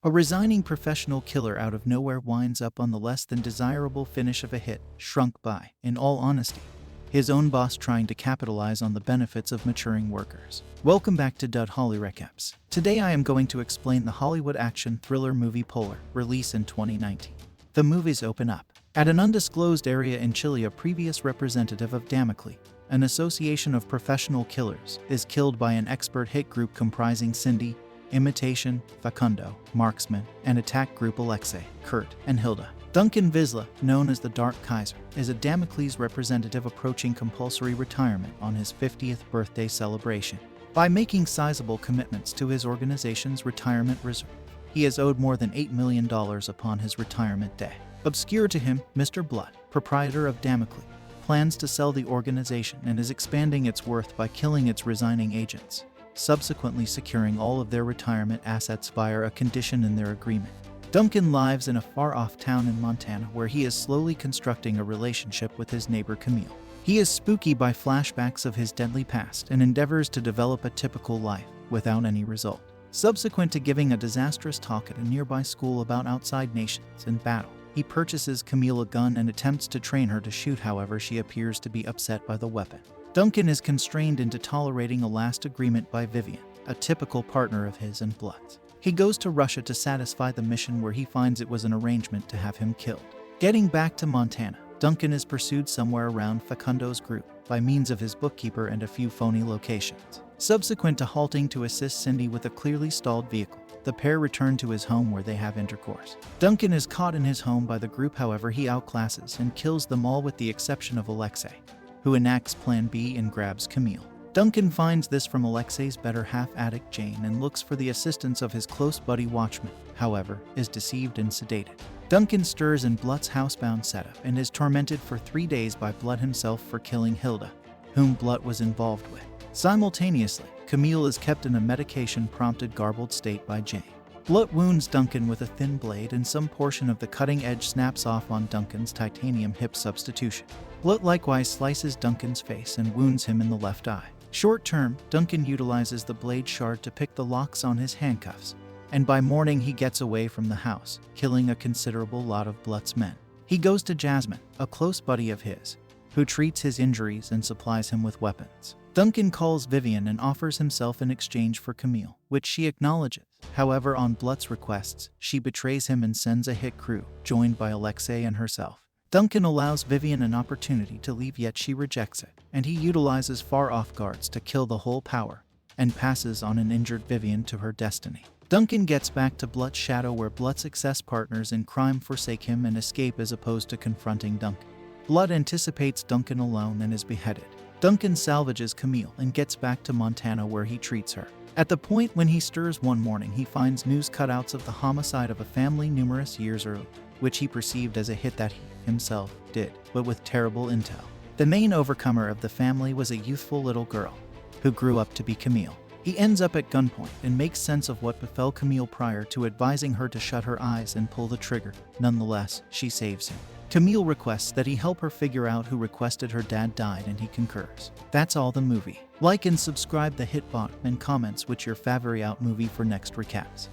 A resigning professional killer out of nowhere winds up on the less than desirable finish of a hit, shrunk by, in all honesty, his own boss trying to capitalize on the benefits of maturing workers. Welcome back to Dud Holly Recaps. Today I am going to explain the Hollywood action thriller movie Polar, released in 2019. The movies open up. At an undisclosed area in Chile, a previous representative of Damocles, an association of professional killers, is killed by an expert hit group comprising Cindy, Imitation, Facundo, Marksman, and attack group Alexei, Kurt, and Hilde. Duncan Visla, known as the Dark Kaiser, is a Damocles representative approaching compulsory retirement on his 50th birthday celebration. By making sizable commitments to his organization's retirement reserve, he is owed more than $8 million upon his retirement day. Obscure to him, Mr. Blut, proprietor of Damocles, plans to sell the organization and is expanding its worth by killing its resigning agents, subsequently securing all of their retirement assets via a condition in their agreement. Duncan lives in a far-off town in Montana where he is slowly constructing a relationship with his neighbor Camille. He is spooky by flashbacks of his deadly past and endeavors to develop a typical life without any result. Subsequent to giving a disastrous talk at a nearby school about outside nations and battle, he purchases Camille a gun and attempts to train her to shoot. However, she appears to be upset by the weapon. Duncan is constrained into tolerating a last agreement by Vivian, a typical partner of his and Blut's. He goes to Russia to satisfy the mission where he finds it was an arrangement to have him killed. Getting back to Montana, Duncan is pursued somewhere around Facundo's group by means of his bookkeeper and a few phony locations. Subsequent to halting to assist Cindy with a clearly stalled vehicle, the pair return to his home where they have intercourse. Duncan is caught in his home by the group, however he outclasses and kills them all with the exception of Alexei, who enacts Plan B and grabs Camille. Duncan finds this from Alexei's better half addict Jane and looks for the assistance of his close buddy Watchman, however, is deceived and sedated. Duncan stirs in Blut's housebound setup and is tormented for 3 days by Blut himself for killing Hilde, whom Blut was involved with. Simultaneously, Camille is kept in a medication-prompted garbled state by Jane. Blut wounds Duncan with a thin blade and some portion of the cutting edge snaps off on Duncan's titanium hip substitution. Blut likewise slices Duncan's face and wounds him in the left eye. Short term, Duncan utilizes the blade shard to pick the locks on his handcuffs, and by morning he gets away from the house, killing a considerable lot of Blut's men. He goes to Jazmin, a close buddy of his, who treats his injuries and supplies him with weapons. Duncan calls Vivian and offers himself in exchange for Camille, which she acknowledges. However, on Blut's requests, she betrays him and sends a hit crew, joined by Alexei and herself. Duncan allows Vivian an opportunity to leave, yet she rejects it, and he utilizes far-off guards to kill the whole power, and passes on an injured Vivian to her destiny. Duncan gets back to Blut's chateau where Blut's ex-partners in crime forsake him and escape as opposed to confronting Duncan. Blut anticipates Duncan alone and is beheaded. Duncan salvages Camille and gets back to Montana where he treats her. At the point when he stirs one morning, he finds news cutouts of the homicide of a family numerous years earlier, which he perceived as a hit that he himself did, but with terrible intel. The main overcomer of the family was a youthful little girl, who grew up to be Camille. He ends up at gunpoint and makes sense of what befell Camille prior to advising her to shut her eyes and pull the trigger. Nonetheless, she saves him. Camille requests that he help her figure out who requested her dad died, and he concurs. That's all the movie. Like and subscribe the hit button and comments which your favorite out movie for next recaps.